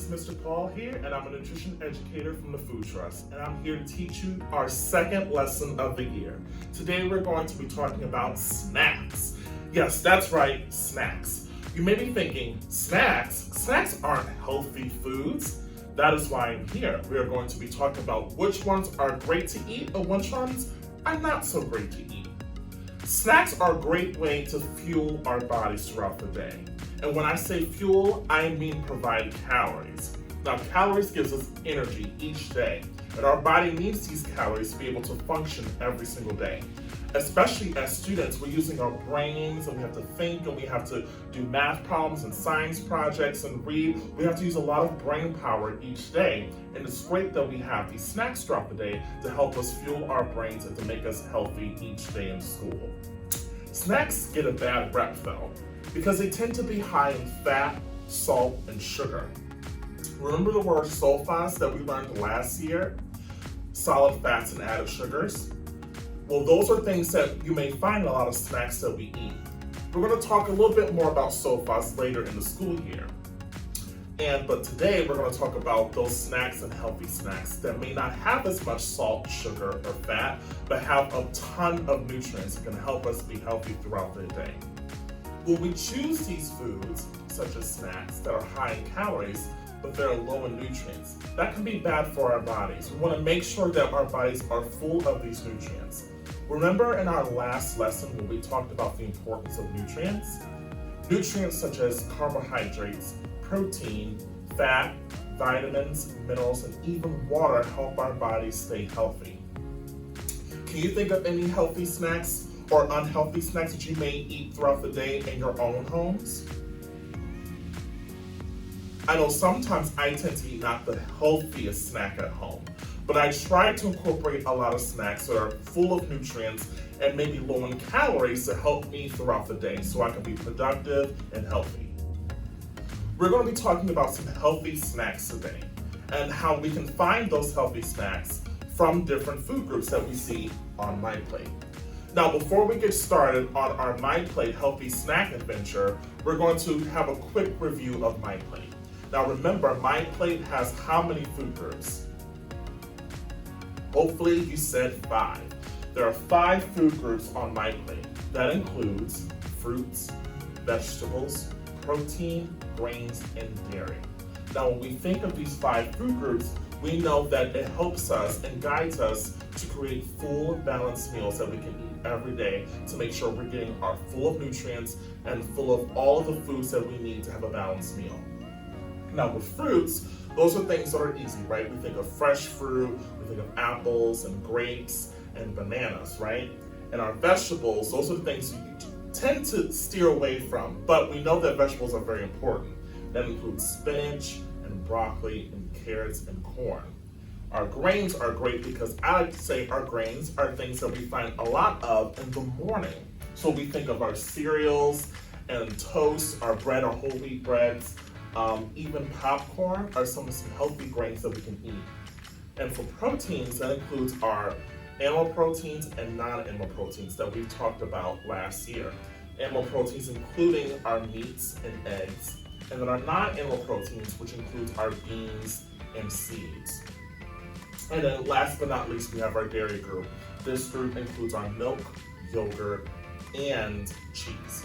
Mr. Paul here, and I'm a nutrition educator from the Food Trust, and I'm here to teach you our second lesson of the year. Today we're going to be talking about snacks. Yes, that's right, snacks. You may be thinking, snacks? Snacks aren't healthy foods. That is why I'm here. We are going to be talking about which ones are great to eat and which ones are not so great to eat. Snacks are a great way to fuel our bodies throughout the day. And when I say fuel, I mean provide calories. Now, calories gives us energy each day, and our body needs these calories to be able to function every single day. Especially as students, we're using our brains, and we have to think, and we have to do math problems and science projects and read. We have to use a lot of brain power each day, and it's great that we have these snacks throughout the day to help us fuel our brains and to make us healthy each day in school. Snacks get a bad rep though, because they tend to be high in fat, salt, and sugar. Remember the word sulfas that we learned last year? Solid fats and added sugars? Well, those are things that you may find in a lot of snacks that we eat. We're going to talk a little bit more about sulfas later in the school year. But today we're going to talk about those snacks and healthy snacks that may not have as much salt, sugar, or fat, but have a ton of nutrients that can help us be healthy throughout the day. When we choose these foods, such as snacks that are high in calories, but they're low in nutrients, that can be bad for our bodies. We want to make sure that our bodies are full of these nutrients. Remember in our last lesson when we talked about the importance of nutrients? Nutrients such as carbohydrates, protein, fat, vitamins, minerals, and even water help our bodies stay healthy. Can you think of any healthy snacks or unhealthy snacks that you may eat throughout the day in your own homes? I know sometimes I tend to eat not the healthiest snack at home, but I try to incorporate a lot of snacks that are full of nutrients and maybe low in calories to help me throughout the day so I can be productive and healthy. We're going to be talking about some healthy snacks today and how we can find those healthy snacks from different food groups that we see on MyPlate. Now, before we get started on our MyPlate healthy snack adventure, we're going to have a quick review of MyPlate. Now remember, MyPlate has how many food groups? Hopefully you said 5. There are 5 food groups on MyPlate. That includes fruits, vegetables, protein, grains, and dairy. Now when we think of these 5 food groups, we know that it helps us and guides us to create full, balanced meals that we can eat every day to make sure we're getting our full of nutrients and full of all of the foods that we need to have a balanced meal. Now with fruits, those are things that are easy, right? We think of fresh fruit, we think of apples and grapes and bananas, right? And our vegetables, those are the things you tend to steer away from, but we know that vegetables are very important. That includes spinach and broccoli and carrots and corn. Our grains are great because I like to say our grains are things that we find a lot of in the morning. So we think of our cereals and toast, our bread, our whole wheat breads, even popcorn are some healthy grains that we can eat. And for proteins, that includes our animal proteins and non-animal proteins that we talked about last year. Animal proteins including our meats and eggs, and then our non-animal proteins, which includes our beans and seeds. And then last but not least, we have our dairy group. This group includes our milk, yogurt, and cheese.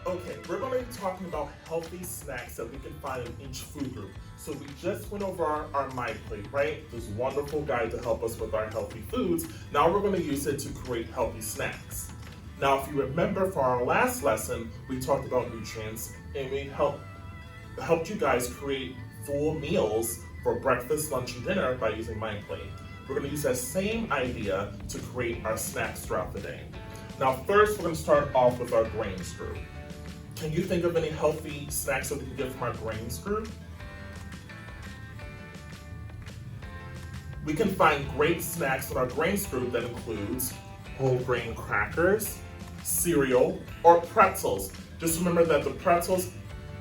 Okay, we're going to be talking about healthy snacks that we can find in each food group. So we just went over our MyPlate, right? This wonderful guide to help us with our healthy foods. Now we're going to use it to create healthy snacks. Now, if you remember from our last lesson, we talked about nutrients and we helped you guys create full meals for breakfast, lunch, and dinner by using MyPlate. We're going to use that same idea to create our snacks throughout the day. Now, first, we're going to start off with our grains group. Can you think of any healthy snacks that we can get from our grains group? We can find great snacks in our grains group that includes whole grain crackers, cereal, or pretzels. Just remember that the pretzels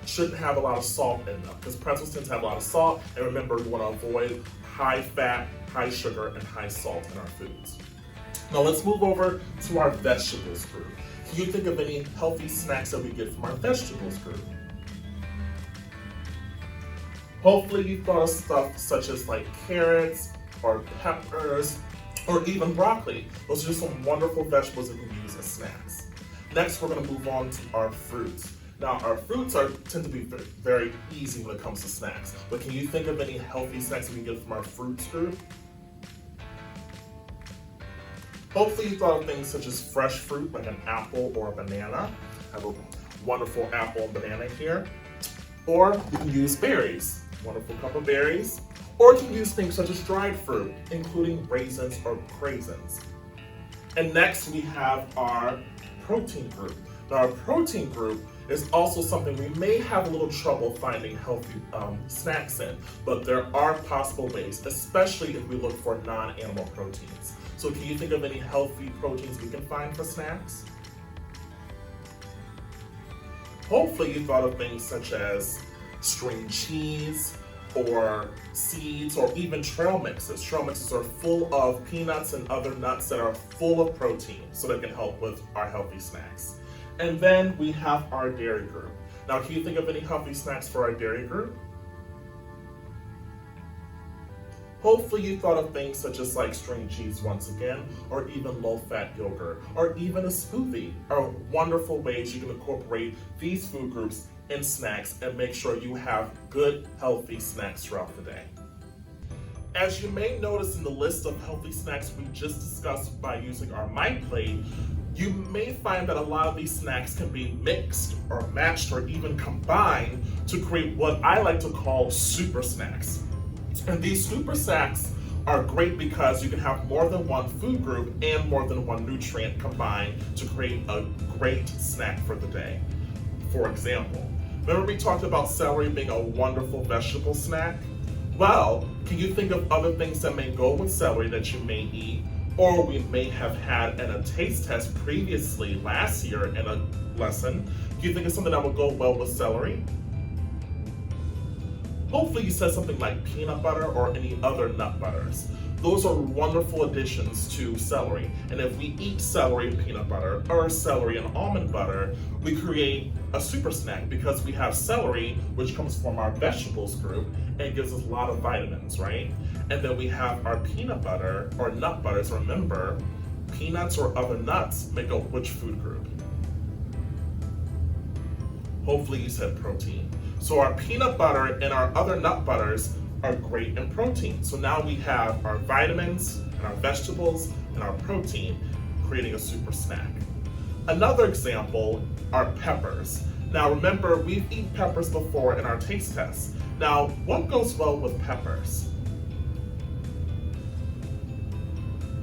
shouldn't have a lot of salt in them because pretzels tend to have a lot of salt, and remember we want to avoid high fat, high sugar, and high salt in our foods. Now let's move over to our vegetables group. Can you think of any healthy snacks that we get from our vegetables group? Hopefully you thought of stuff such as like carrots or peppers or even broccoli. Those are just some wonderful vegetables that we can use as snacks. Next, we're going to move on to our fruits. Now, our fruits tend to be very easy when it comes to snacks, but can you think of any healthy snacks we can get from our fruits group? Hopefully you thought of things such as fresh fruit like an apple or a banana. I have a wonderful apple and banana here. Or you can use berries, wonderful cup of berries. Or you can use things such as dried fruit, including raisins or craisins. And next we have our protein group. Now our protein group is also something we may have a little trouble finding healthy snacks in, but there are possible ways, especially if we look for non-animal proteins. So can you think of any healthy proteins we can find for snacks? Hopefully you thought of things such as string cheese, or seeds, or even trail mixes. Trail mixes are full of peanuts and other nuts that are full of protein, so they can help with our healthy snacks. And then we have our dairy group. Now, can you think of any healthy snacks for our dairy group? Hopefully you thought of things such as like string cheese once again, or even low-fat yogurt, or even a smoothie are wonderful ways you can incorporate these food groups in snacks and make sure you have good, healthy snacks throughout the day. As you may notice in the list of healthy snacks we just discussed by using our MyPlate, you may find that a lot of these snacks can be mixed or matched or even combined to create what I like to call super snacks. And these super snacks are great because you can have more than one food group and more than one nutrient combined to create a great snack for the day. For example, remember we talked about celery being a wonderful vegetable snack? Well, can you think of other things that may go with celery that you may eat, or we may have had in a taste test previously last year in a lesson? Can you think of something that would go well with celery? Hopefully you said something like peanut butter or any other nut butters. Those are wonderful additions to celery. And if we eat celery and peanut butter or celery and almond butter, we create a super snack because we have celery, which comes from our vegetables group and gives us a lot of vitamins, right? And then we have our peanut butter or nut butters. Remember, peanuts or other nuts make up which food group? Hopefully you said protein. So our peanut butter and our other nut butters are great in protein. So now we have our vitamins and our vegetables and our protein creating a super snack. Another example are peppers. Now remember, we've eaten peppers before in our taste tests. Now, what goes well with peppers?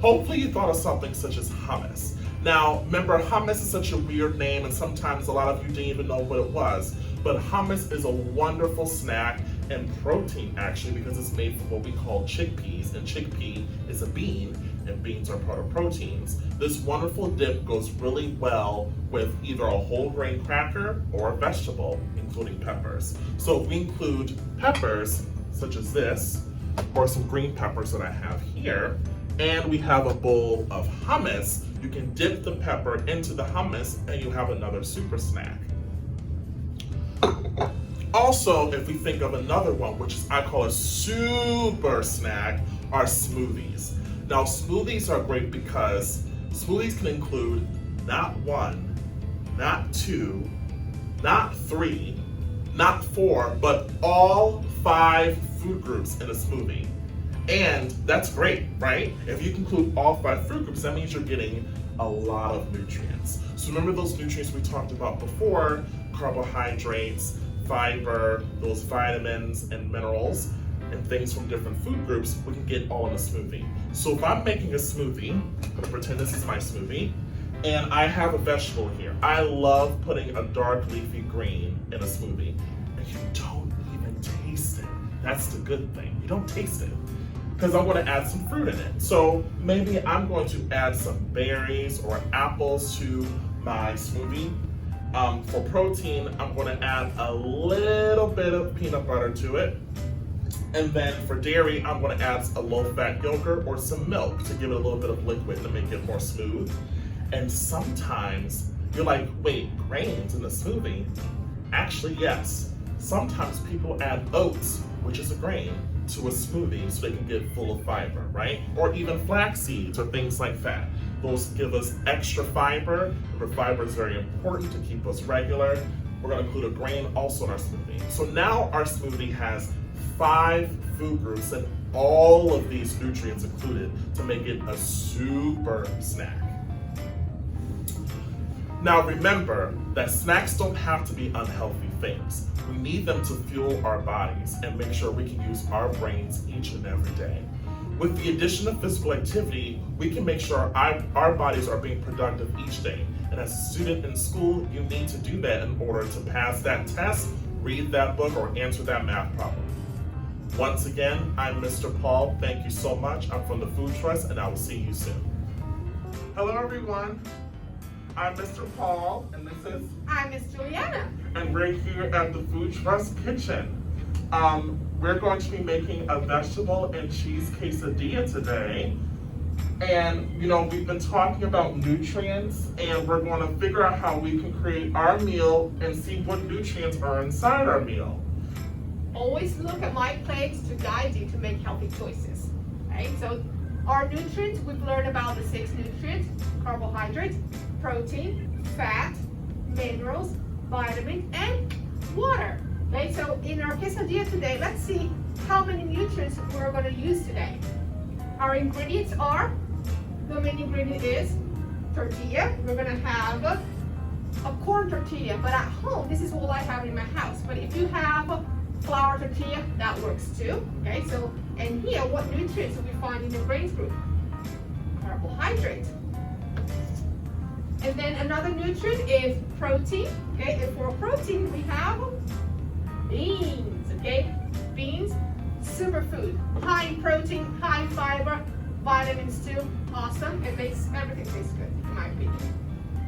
Hopefully you thought of something such as hummus. Now, remember, hummus is such a weird name and sometimes a lot of you didn't even know what it was. But hummus is a wonderful snack and protein actually because it's made from what we call chickpeas, and chickpea is a bean and beans are part of proteins. This wonderful dip goes really well with either a whole grain cracker or a vegetable, including peppers. So if we include peppers, such as this, or some green peppers that I have here, and we have a bowl of hummus, you can dip the pepper into the hummus and you have another super snack. Also, if we think of another one, which is I call a super snack, are smoothies. Now, smoothies are great because smoothies can include not one, not two, not three, not four, but all 5 food groups in a smoothie. And that's great, right? If you include all 5 food groups, that means you're getting a lot of nutrients. So remember those nutrients we talked about before, carbohydrates, fiber, those vitamins and minerals, and things from different food groups, we can get all in a smoothie. So if I'm making a smoothie, I'm gonna pretend this is my smoothie, and I have a vegetable here. I love putting a dark leafy green in a smoothie, and you don't even taste it. That's the good thing, you don't taste it, because I'm gonna add some fruit in it. So maybe I'm going to add some berries or apples to my smoothie. For protein, I'm going to add a little bit of peanut butter to it. And then for dairy, I'm going to add a low-fat yogurt or some milk to give it a little bit of liquid to make it more smooth. And sometimes you're like, wait, grains in the smoothie? Actually, yes. Sometimes people add oats which is a grain, to a smoothie so they can get full of fiber, right? Or even flax seeds or things like that. Those give us extra fiber. Remember, fiber is very important to keep us regular. We're going to include a grain also in our smoothie. So now our smoothie has 5 food groups and all of these nutrients included to make it a super snack. Now remember that snacks don't have to be unhealthy things. We need them to fuel our bodies and make sure we can use our brains each and every day. With the addition of physical activity, we can make sure our bodies are being productive each day. And as a student in school, you need to do that in order to pass that test, read that book, or answer that math problem. Once again, I'm Mr. Paul. Thank you so much. I'm from the Food Trust, and I will see you soon. Hello, everyone. I'm Mr. Paul, and this is... I'm Miss Juliana. And we're here at the Food Trust kitchen. We're going to be making a vegetable and cheese quesadilla today. And, we've been talking about nutrients, and we're going to figure out how we can create our meal and see what nutrients are inside our meal. Always look at my plates to guide you to make healthy choices. Right? So our nutrients, we've learned about the 6 nutrients: carbohydrates, protein, fat, minerals, vitamins, and water. Okay, so in our quesadilla today, let's see how many nutrients we're going to use today. Our ingredients are, the main ingredient is tortilla. We're going to have a corn tortilla, but at home, this is all I have in my house. But if you have flour tortilla, that works too. Okay, so, and here, what nutrients do we find in the grains group? Carbohydrate. And then another nutrient is protein. Okay, and for protein, we have beans. Okay, beans, superfood, high in protein, high in fiber, vitamins too. Awesome. It makes everything taste good, in my opinion.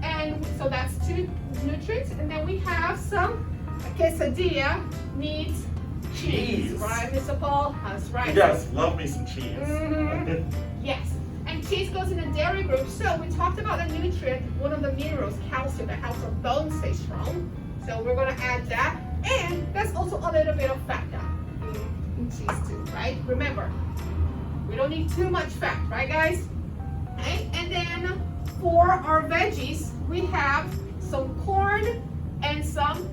And so that's 2 nutrients. And then we have some quesadilla needs cheese. Right, Mr. Paul? That's right. Yes, love me some cheese. Mm-hmm. Yes. And cheese goes in the dairy group. So we talked about the nutrient, one of the minerals, calcium, that helps our bones stay strong. So we're going to add that. And that's also a little bit of fat now in cheese too, right? Remember, we don't need too much fat, right guys? Okay. And then for our veggies, we have some corn and some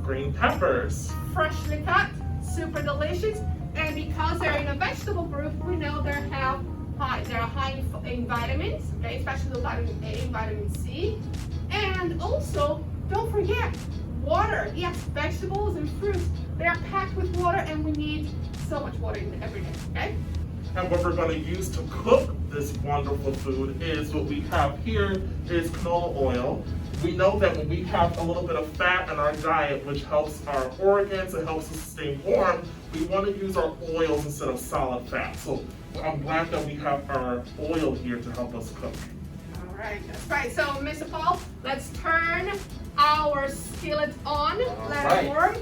green peppers. Freshly cut, super delicious. And because they're in a vegetable group, we know they're high in vitamins, okay, especially the vitamin A and vitamin C. And also, don't forget, water. Yes, vegetables and fruits, they are packed with water, and we need so much water every day, okay? And what we're going to use to cook this wonderful food is what we have here is canola oil. We know that when we have a little bit of fat in our diet, which helps our organs, it helps us stay warm, we want to use our oils instead of solid fat. So I'm glad that we have our oil here to help us cook. All right, that's right. So, Mr. Paul, let's turn our skillet on. Let it warm.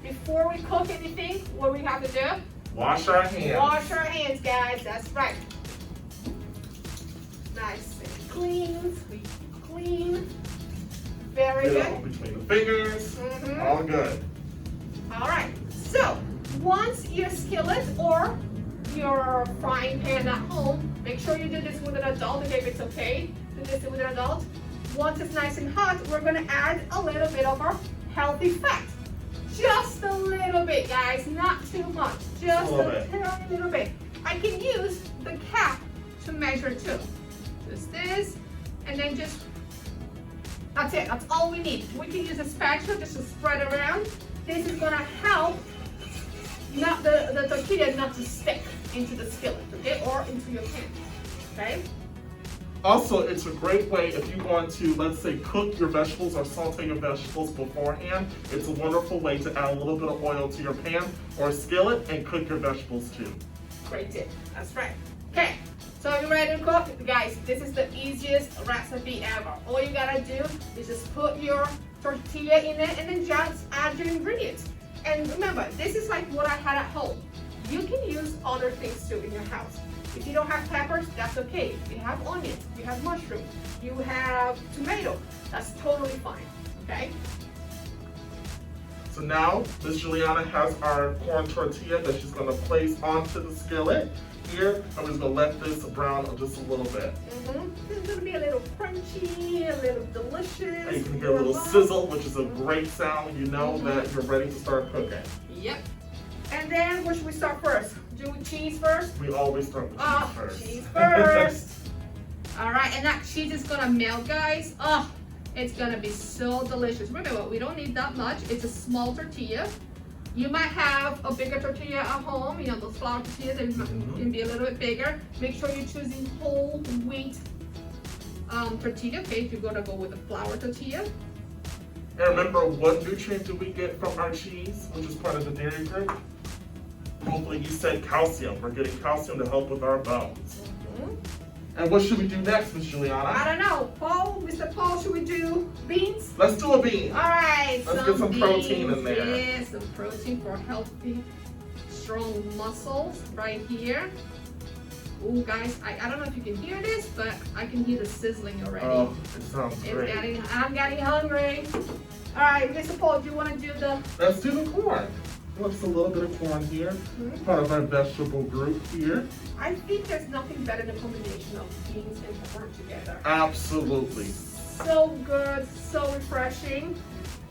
Before we cook anything, what we have to do? Wash our hands. Wash our hands, guys. That's right. Nice and clean, sweet and clean. Very good. Between the fingers. Mm-hmm. All good. All right. So once your skillet or your frying pan at home, make sure you do this with an adult. Okay, if it's okay, do this with an adult. Once it's nice and hot, we're gonna add a little bit of our healthy fat. Just a little bit, guys, not too much. Just a tiny little bit. I can use the cap to measure too. Just this, and then that's it. That's all we need. We can use a spatula just to spread around. This is gonna help not the tortilla not to stick into the skillet, okay, or into your pan, okay? Also, it's a great way if you want to, let's say, cook your vegetables or saute your vegetables beforehand. It's a wonderful way to add a little bit of oil to your pan or skillet and cook your vegetables too. Great tip. That's right. Okay, so you ready to cook? Guys, this is the easiest recipe ever. All you gotta do is just put your tortilla in it and then just add your ingredients. And remember, this is like what I had at home. You can use other things too in your house. If you don't have peppers, that's okay. You have onions, you have mushrooms, you have tomato, that's totally fine, okay? So now Miss Juliana has our corn tortilla that she's gonna place onto the skillet. Here, I'm just gonna let this brown just a little bit. It's gonna be a little crunchy, a little delicious. And you can hear a little sizzle, which is a great sound. You know that you're ready to start cooking. Yep. And then what should we start first? Do cheese first? We always start with cheese first. Cheese first. All right, and that cheese is gonna melt, guys. Oh, it's gonna be so delicious. Remember, we don't need that much. It's a small tortilla. You might have a bigger tortilla at home, you know, those flour tortillas that can be a little bit bigger. Make sure you're choosing whole wheat tortilla, okay, if you're gonna go with a flour tortilla. And remember, what nutrient do we get from our cheese, which is part of the dairy group? Hopefully you said calcium. We're getting calcium to help with our bones. And what should we do next, Miss Juliana? I don't know. Paul, Mr. Paul, should we do beans? Let's do a bean. All right. Let's get some protein in there. Yeah, some protein for healthy, strong muscles right here. Oh, guys, I don't know if you can hear this, but I can hear the sizzling already. Oh, it sounds great. I'm getting hungry. All right, Mr. Paul, do you want to do the... Let's do the corn. Just a little bit of corn here. Part of our vegetable group here. I think there's nothing better than a combination of beans and corn together. Absolutely. So good, so refreshing.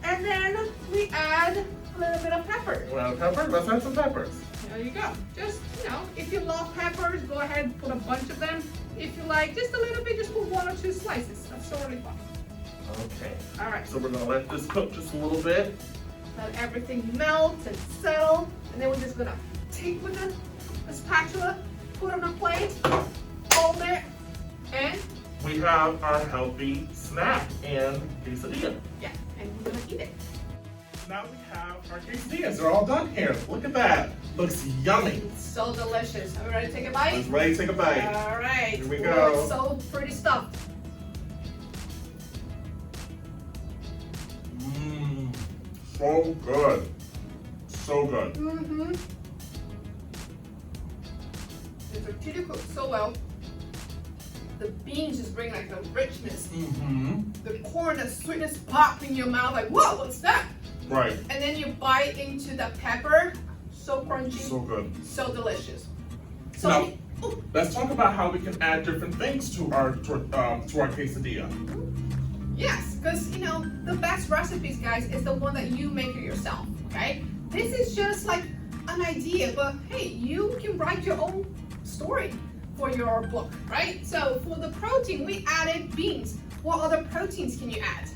And then we add a little bit of pepper. Well, pepper, let's add some peppers. There you go. Just, you know, if you love peppers, go ahead and put a bunch of them. If you like just a little bit, just put 1 or 2 slices. That's totally fine. Okay. All right. So we're gonna let this cook just a little bit. Let everything melt and settle. And then we're just gonna take with a spatula, put on a plate, hold it, and We have our healthy snack and quesadilla. yeah, and we're gonna eat it. Now we have our quesadillas. They're all done here. Look at that. Looks yummy. So delicious. Are we ready to take a bite? Let's ready to take a bite. All right. Here we Ooh, go. it's so pretty stuffed. Mmm. So good. So good. The tortilla cooks so well. The beans just bring like the richness. The corn, the sweetness pop in your mouth like, whoa, what's that? Right. And then you bite into the pepper. So crunchy. So good. So delicious. So Now, let's talk about how we can add different things to our quesadilla. yes, because you know the best recipes, guys, is the one that you make it yourself. Okay, this is just like an idea, but hey, you can write your own story for your book, right? So for the protein, we added beans. What other proteins can you add?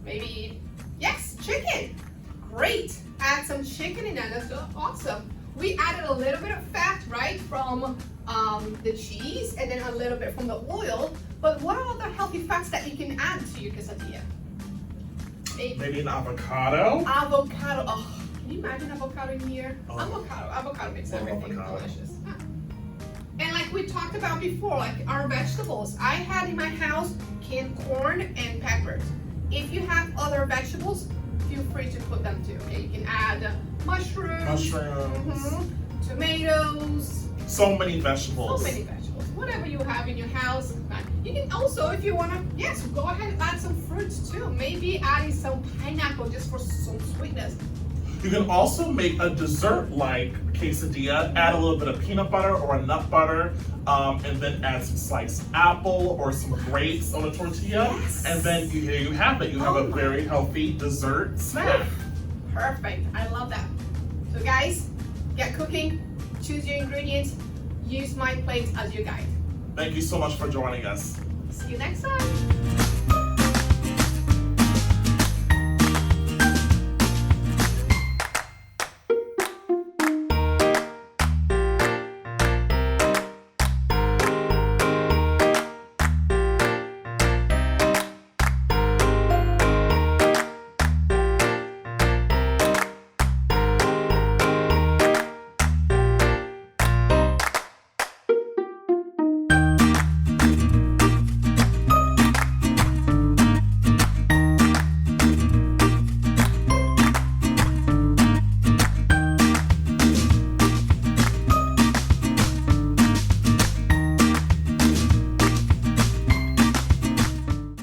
Maybe yes, chicken. Great. Add some chicken in there. That's so awesome. We added a little bit of fat, right, from the cheese, and then a little bit from the oil. But what are other healthy fats that you can add to your quesadilla? Maybe an avocado. Avocado. Oh, can you imagine avocado in here? Oh. Avocado makes Love everything avocado. delicious. Yeah. And like we talked about before, like our vegetables, I had in my house canned corn and peppers. If you have other vegetables, feel free to put them too. Okay, you can add mushrooms, tomatoes. So many So vegetables. many vegetables. Whatever you have in your house. You can also, if you wanna, yes, go ahead and add some fruits too. Maybe adding some pineapple just for some sweetness. You can also make a dessert-like quesadilla, add a little bit of peanut butter or a nut butter, and then add some sliced apple or some grapes on a tortilla. Yes. And then here you have it. You have a very healthy dessert snack. Perfect. I love that. So guys, get cooking, choose your ingredients, use my plate as your guide. Thank you so much for joining us. See you next time.